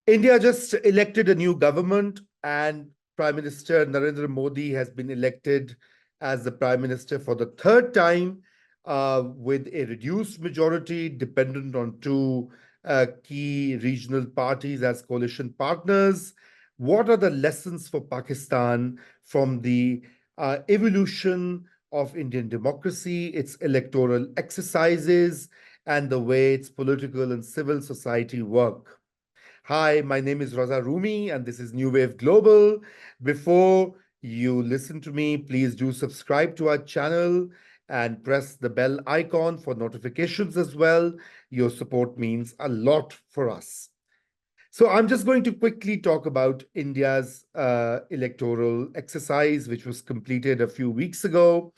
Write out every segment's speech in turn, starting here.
India just elected a new government, and Prime Minister Narendra Modi has been elected as the Prime Minister for the third time with a reduced majority dependent on two key regional parties as coalition partners. What are the lessons for Pakistan from the evolution of Indian democracy, its electoral exercises, and the way its political and civil society work? Hi, my name is Raza Rumi, and this is New Wave Global. Before you listen to me, please do subscribe to our channel and press the bell icon for notifications as well. Your support means a lot for us. So I'm just going to quickly talk about India's electoral exercise, which was completed a few weeks ago.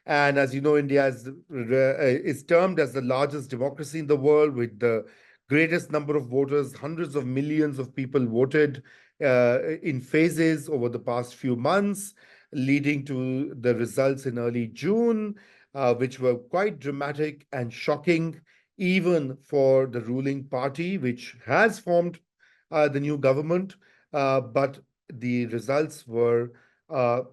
And as you know, India is termed as the largest democracy in the world with the greatest number of voters. Hundreds of millions of people voted in phases over the past few months, leading to the results in early June, which were quite dramatic and shocking, even for the ruling party, which has formed the new government, but the results were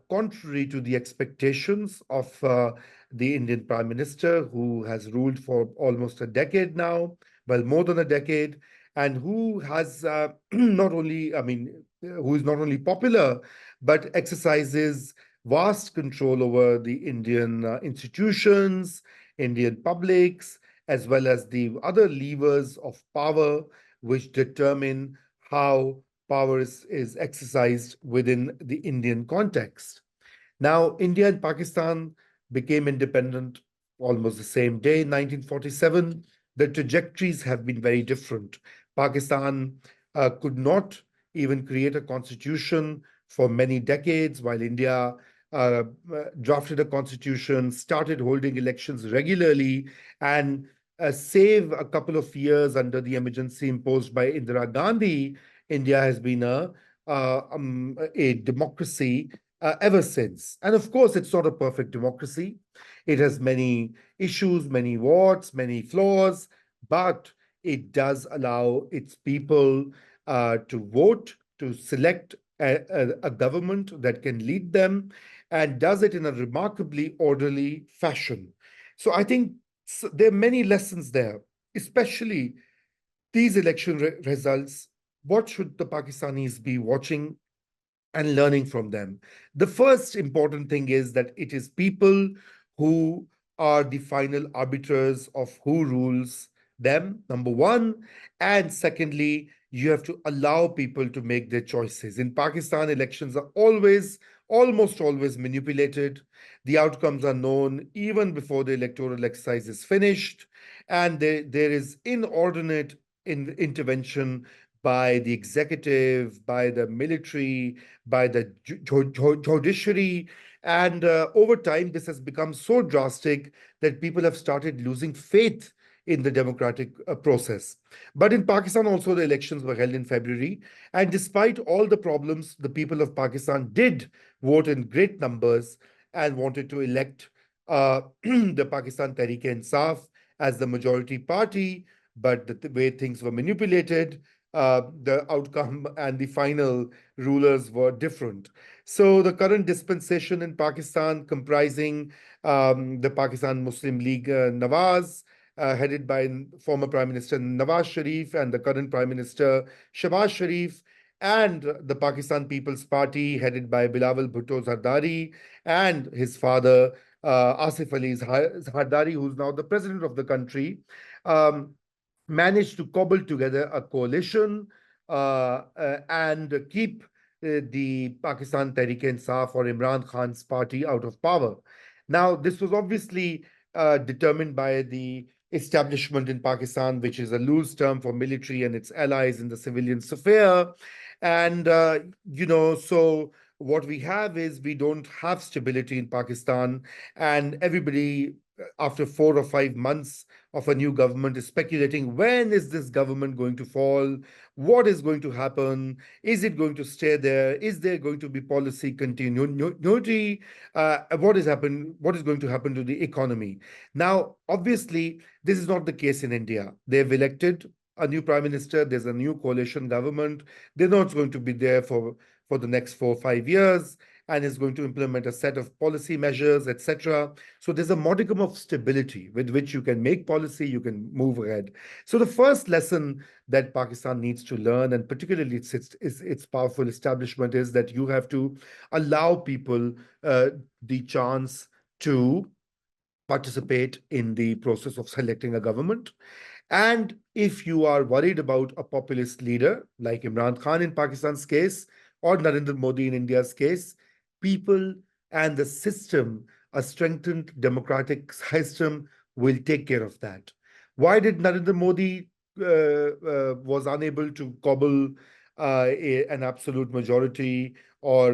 contrary to the expectations of the Indian Prime Minister, who has ruled for almost a decade now, well, more than a decade, and who has not only, I mean, who is not only popular, but exercises vast control over the Indian institutions, Indian publics, as well as the other levers of power which determine how power is exercised within the Indian context. Now, India and Pakistan became independent almost the same day, 1947. The trajectories have been very different. Pakistan could not even create a constitution for many decades, while India uh, drafted a constitution, started holding elections regularly, and save a couple of years under the emergency imposed by Indira Gandhi, India has been a democracy ever since. And of course, it's not a perfect democracy. It has many issues, many warts, many flaws, but it does allow its people to vote, to select a government that can lead them, and does it in a remarkably orderly fashion. So I think there are many lessons there, especially these election results. What should the Pakistanis be watching and learning from them? The first important thing is that it is people who are the final arbiters of who rules them, number one. And secondly, you have to allow people to make their choices. In Pakistan, elections are almost always manipulated. The outcomes are known even before the electoral exercise is finished. And there is inordinate intervention by the executive, by the military, by the judiciary. And over time, this has become so drastic that people have started losing faith in the democratic process. But in Pakistan, also, the elections were held in February. And despite all the problems, the people of Pakistan did vote in great numbers and wanted to elect the Pakistan Tehreek-e-Insaf as the majority party. But the way things were manipulated, the outcome and the final rulers were different. So the current dispensation in Pakistan, comprising the Pakistan Muslim League Nawaz, headed by former Prime Minister Nawaz Sharif and the current Prime Minister Shehbaz Sharif, and the Pakistan People's Party, headed by Bilawal Bhutto Zardari and his father, Asif Ali Zardari, who's now the president of the country, um, managed to cobble together a coalition and keep the Pakistan Tehreek-e-Insaf or Imran Khan's party out of power. Now, this was obviously determined by the establishment in Pakistan, which is a loose term for military and its allies in the civilian sphere. And, so what we have is we don't have stability in Pakistan, and everybody, after 4 or 5 months of a new government, is speculating, when is this government going to fall? What is going to happen? Is it going to stay there? Is there going to be policy continuity? What is going to happen to the economy? Now, obviously, this is not the case in India. They've elected a new prime minister, there's a new coalition government. They're not going to be there for the next 4 or 5 years, and is going to implement a set of policy measures, etc. So there's a modicum of stability with which you can make policy, you can move ahead. So the first lesson that Pakistan needs to learn, and particularly its powerful establishment, is that you have to allow people the chance to participate in the process of selecting a government. And if you are worried about a populist leader like Imran Khan in Pakistan's case, or Narendra Modi in India's case, people and the system, a strengthened democratic system, will take care of that. Why did Narendra Modi was unable to cobble an absolute majority, or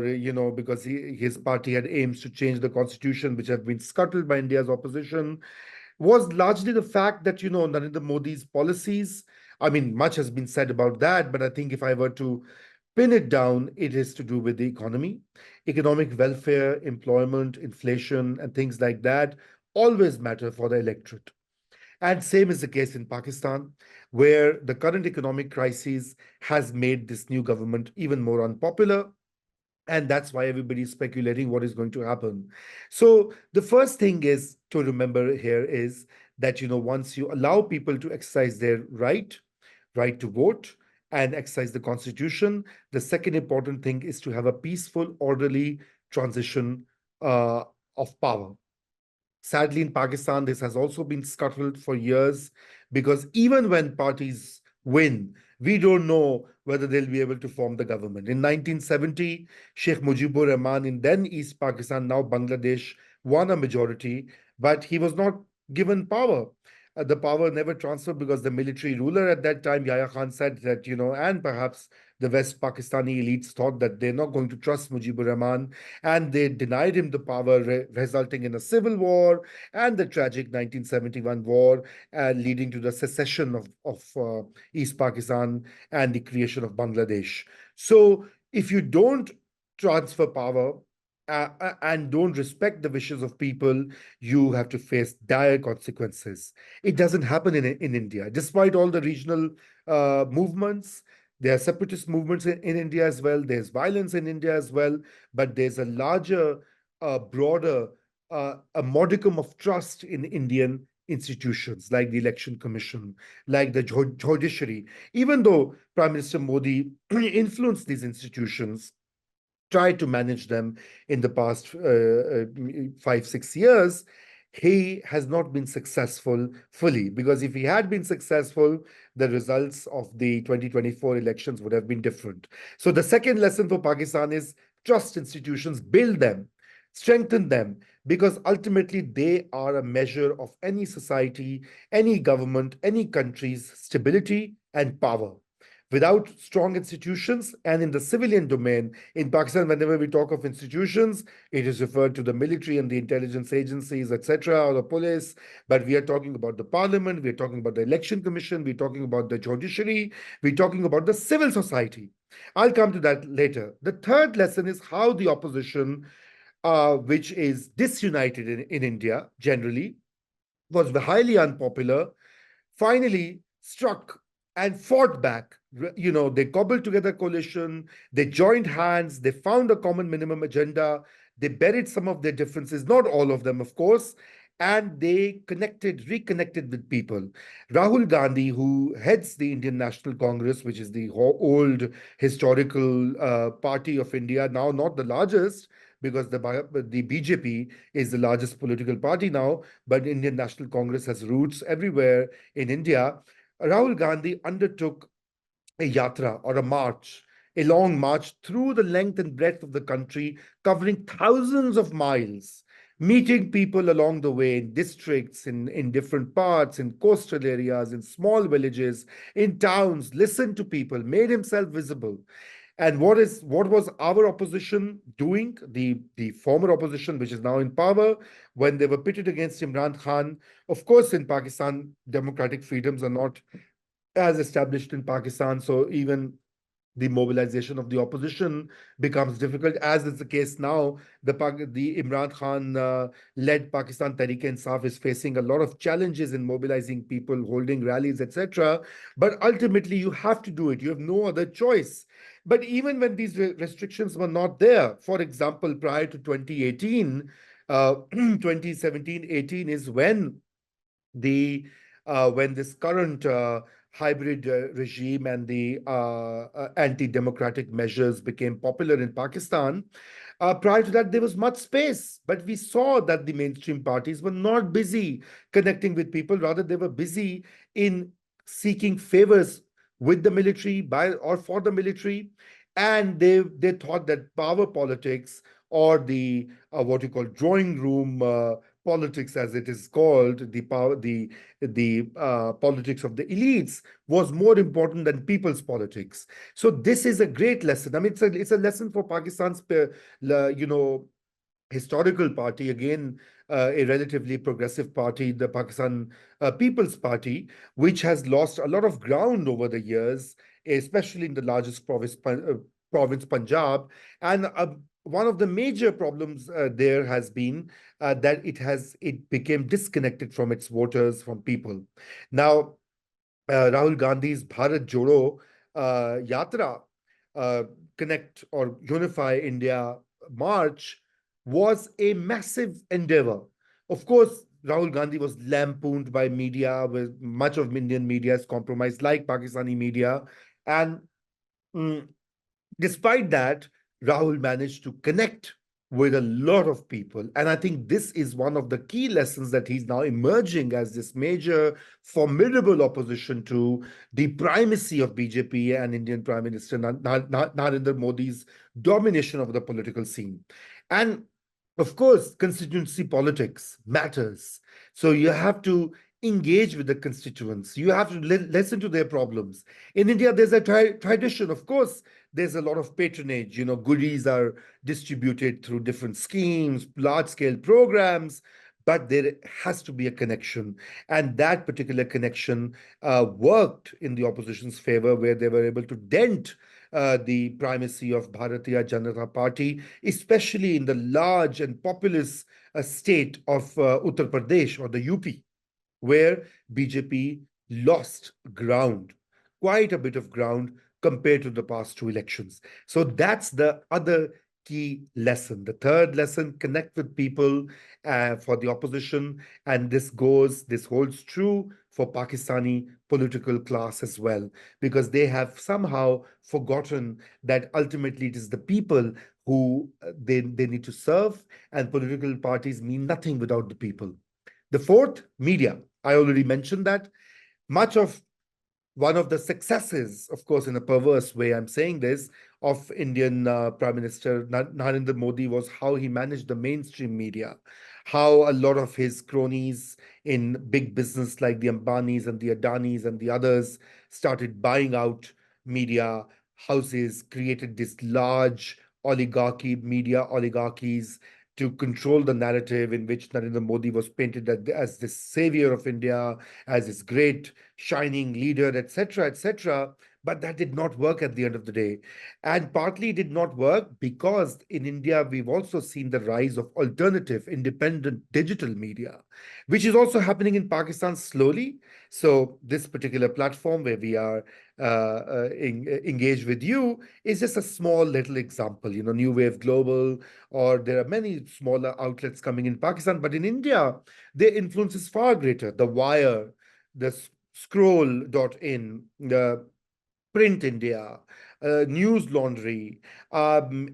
because his party had aims to change the constitution, which have been scuttled by India's opposition, was largely the fact that Narendra Modi's policies. I mean, much has been said about that, but I think if I were to pin it down, it is to do with the economy, economic welfare, employment, inflation, and things like that always matter for the electorate. And same is the case in Pakistan, where the current economic crisis has made this new government even more unpopular. And that's why everybody's speculating what is going to happen. So the first thing is to remember here is that, once you allow people to exercise their right to vote and exercise the constitution, the second important thing is to have a peaceful, orderly transition of power. Sadly, in Pakistan, this has also been scuttled for years, because even when parties win, we don't know whether they'll be able to form the government. In 1970, Sheikh Mujibur Rahman in then East Pakistan, now Bangladesh, won a majority, but he was not given power. The power never transferred because the military ruler at that time, Yahya Khan, said that, and perhaps the West Pakistani elites thought that they're not going to trust Mujibur Rahman, and they denied him the power, resulting in a civil war and the tragic 1971 war, leading to the secession of East Pakistan and the creation of Bangladesh. So if you don't transfer power and don't respect the wishes of people, you have to face dire consequences. It doesn't happen in India. Despite all the regional movements, there are separatist movements in India as well. There's violence in India as well, but there's a larger, broader, a modicum of trust in Indian institutions like the Election Commission, like the judiciary. Even though Prime Minister Modi influenced these institutions, tried to manage them in the past 5, 6 years, he has not been successful fully. Because if he had been successful, the results of the 2024 elections would have been different. So the second lesson for Pakistan is trust institutions, build them, strengthen them, because ultimately they are a measure of any society, any government, any country's stability and power. Without strong institutions, and in the civilian domain, in Pakistan, whenever we talk of institutions, it is referred to the military and the intelligence agencies, etc., or the police. But we are talking about the parliament, we are talking about the election commission, we're talking about the judiciary, we're talking about the civil society. I'll come to that later. The third lesson is how the opposition, which is disunited in India generally, was highly unpopular, finally struck and fought back. They cobbled together a coalition, they joined hands, they found a common minimum agenda, they buried some of their differences, not all of them, of course, and they reconnected with people. Rahul Gandhi, who heads the Indian National Congress, which is the old historical party of India, now not the largest, because the BJP is the largest political party now, but Indian National Congress has roots everywhere in India. Rahul Gandhi undertook a yatra, or a march, a long march through the length and breadth of the country, covering thousands of miles, meeting people along the way in districts, in different parts, in coastal areas, in small villages, in towns, listened to people, made himself visible. And what was our opposition doing? The former opposition, which is now in power, when they were pitted against Imran Khan. Of course, in Pakistan, democratic freedoms are not as established in Pakistan. So even the mobilization of the opposition becomes difficult, as is the case now. The Imran Khan led Pakistan Tehreek-e-Insaf is facing a lot of challenges in mobilizing people, holding rallies, etc. But ultimately, you have to do it. You have no other choice. But even when these restrictions were not there, for example, prior to 2018, 2017-18 is the when this current hybrid regime and the anti-democratic measures became popular in Pakistan. Prior to that, there was much space, but we saw that the mainstream parties were not busy connecting with people. Rather, they were busy in seeking favors with the military, by or for the military, and they thought that power politics, or the what you call drawing room politics, as it is called, the politics of the elites, was more important than people's politics. So this is a great lesson. I mean, it's a lesson for Pakistan's, you know, historical party, again, a relatively progressive party, the Pakistan People's Party, which has lost a lot of ground over the years, especially in the largest province Punjab. And one of the major problems there has been that it became disconnected from its voters, from people. Now, Rahul Gandhi's Bharat Jodo Yatra, uh, Connect or Unify India March, was a massive endeavor. Of course, Rahul Gandhi was lampooned by media, with much of Indian media is compromised, like Pakistani media. And mm, despite that, Rahul managed to connect with a lot of people. And I think this is one of the key lessons, that he's now emerging as this major, formidable opposition to the primacy of BJP and Indian Prime Minister Narendra Modi's domination of the political scene. And of course, constituency politics matters. So you have to engage with the constituents. You have to listen to their problems. In India, there's a tradition, of course, there's a lot of patronage. You know, goodies are distributed through different schemes, large scale programs, but there has to be a connection. And that particular connection worked in the opposition's favor, where they were able to dent the primacy of Bharatiya Janata Party, especially in the large and populous state of Uttar Pradesh, or the UP, where BJP lost ground, quite a bit of ground, compared to the past two elections. So that's the other key lesson. The third lesson: connect with people for the opposition. And this holds true for Pakistani political class as well, because they have somehow forgotten that ultimately it is the people who they need to serve, and political parties mean nothing without the people. The fourth, media. I already mentioned that. Much of One of the successes, of course, in a perverse way, I'm saying this, of Indian Prime Minister Narendra Modi was how he managed the mainstream media, how a lot of his cronies in big business, like the Ambanis and the Adanis and the others, started buying out media houses, created this large media oligarchies, to control the narrative, in which Narendra Modi was painted as the savior of India, as this great shining leader, etc., etc. But that did not work at the end of the day. And partly it did not work because in India, we've also seen the rise of alternative, independent digital media, which is also happening in Pakistan slowly. So, this particular platform where we are engaged with you is just a small little example. You know, New Wave Global, or there are many smaller outlets coming in Pakistan, but in India, their influence is far greater. The Wire, the Scroll.in, the Print India, News Laundry,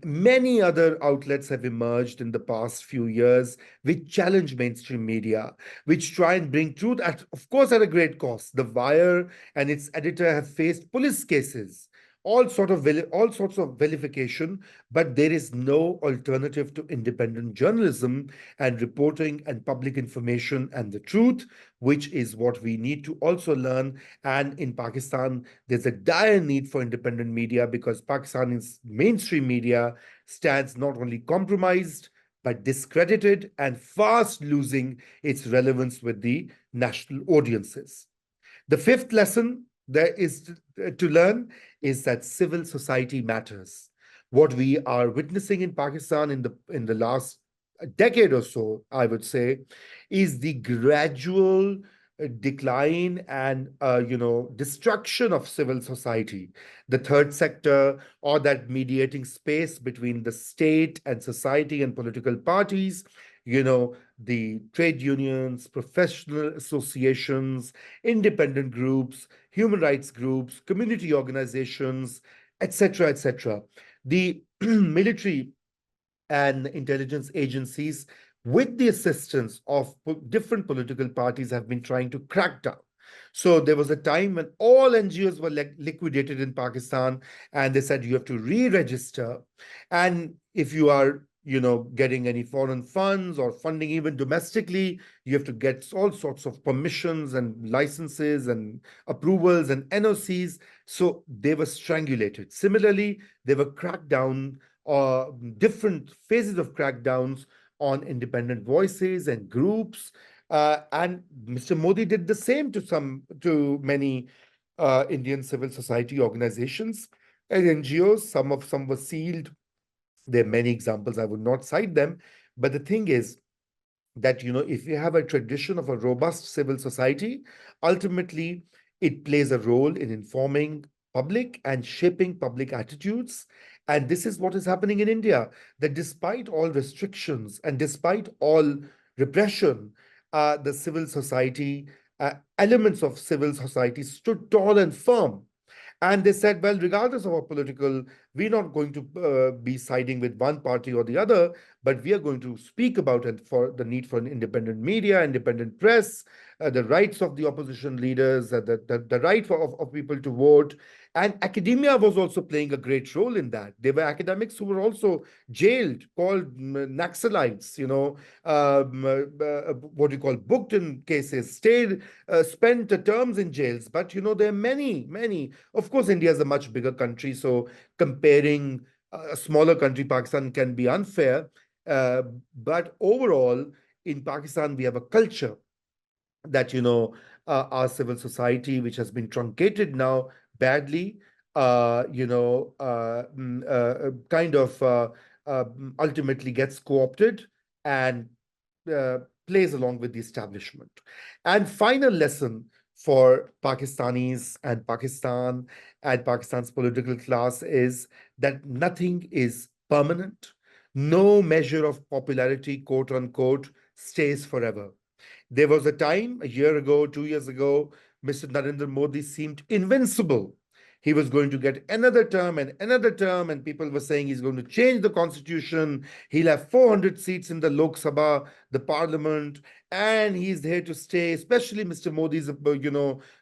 many other outlets have emerged in the past few years, which challenge mainstream media, which try and bring truth, at, of course, at a great cost. The Wire and its editor have faced police cases, all sorts of vilification, but there is no alternative to independent journalism and reporting and public information and the truth, which is what we need to also learn. And in Pakistan, there's a dire need for independent media, because Pakistan's mainstream media stands not only compromised, but discredited and fast losing its relevance with the national audiences. The fifth lesson: there is to learn is that civil society matters. What we are witnessing in Pakistan in the last decade or so, I would say, is the gradual decline and destruction of civil society, the third sector, or that mediating space between the state and society and political parties. The trade unions, professional associations, independent groups, human rights groups, community organizations, etc., etc. The military and intelligence agencies, with the assistance of different political parties, have been trying to crack down. So there was a time when all NGOs were liquidated in Pakistan, and they said you have to re-register. And if you are, getting any foreign funds or funding even domestically, you have to get all sorts of permissions and licenses and approvals and NOCs. So they were strangulated. Similarly, they were cracked down, or different phases of crackdowns on independent voices and groups. And Mr. Modi did the same to many Indian civil society organizations and NGOs. Some were sealed. There are many examples. I would not cite them. But the thing is that, if you have a tradition of a robust civil society, ultimately it plays a role in informing public and shaping public attitudes. And this is what is happening in India, that despite all restrictions and despite all repression, the civil society, elements of civil society stood tall and firm. And they said, well, regardless of our political, we're not going to be siding with one party or the other, but we are going to speak about it for the need for an independent media, independent press, the rights of the opposition leaders, the right of people to vote. And academia was also playing a great role in that. There were academics who were also jailed, called Naxalites, what you call booked in cases, stayed, spent terms in jails. But, there are many, many. Of course, India is a much bigger country, so comparing a smaller country, Pakistan, can be unfair. Uh, but overall, in Pakistan, we have a culture that, our civil society, which has been truncated now badly, kind of ultimately gets co-opted and uh, plays along with the establishment. And final lesson for Pakistanis and Pakistan's political class is that nothing is permanent. No measure of popularity, quote unquote, stays forever. There was a time, a year ago, 2 years ago, Mr. Narendra Modi seemed invincible. He was going to get another term, and people were saying he's going to change the constitution. He'll have 400 seats in the Lok Sabha, the parliament, and he's here to stay. Especially Mr. Modi's,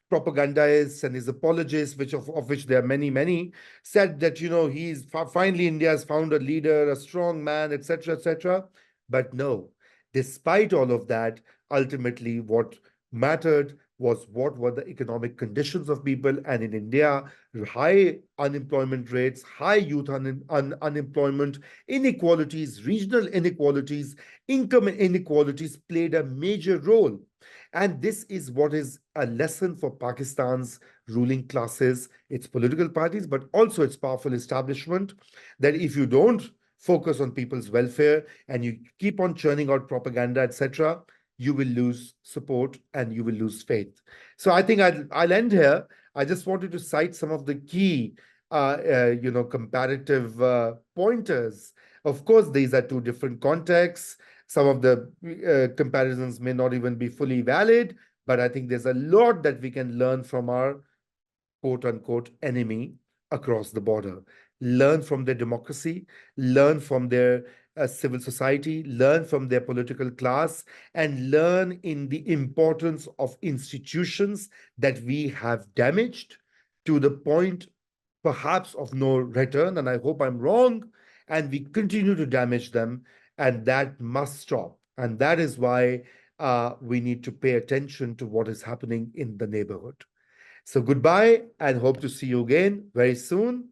propagandists and his apologists, of which there are many, many, said that, he's finally India has found a leader, a strong man, etc., etc. But no, despite all of that, ultimately what mattered was what were the economic conditions of people. And in India, high unemployment rates, high youth unemployment, inequalities, regional inequalities, income inequalities played a major role. And this is what is a lesson for Pakistan's ruling classes, its political parties, but also its powerful establishment, that if you don't focus on people's welfare and you keep on churning out propaganda, etc., you will lose support and you will lose faith. So I think I'll end here. I just wanted to cite some of the key, comparative pointers. Of course, these are two different contexts. Some of the comparisons may not even be fully valid, but I think there's a lot that we can learn from our quote unquote enemy across the border. Learn from their democracy, learn from their civil society, learn from their political class, and learn in the importance of institutions that we have damaged to the point perhaps of no return. And I hope I'm wrong. And we continue to damage them, and that must stop. And that is why we need to pay attention to what is happening in the neighborhood. So goodbye and hope to see you again very soon.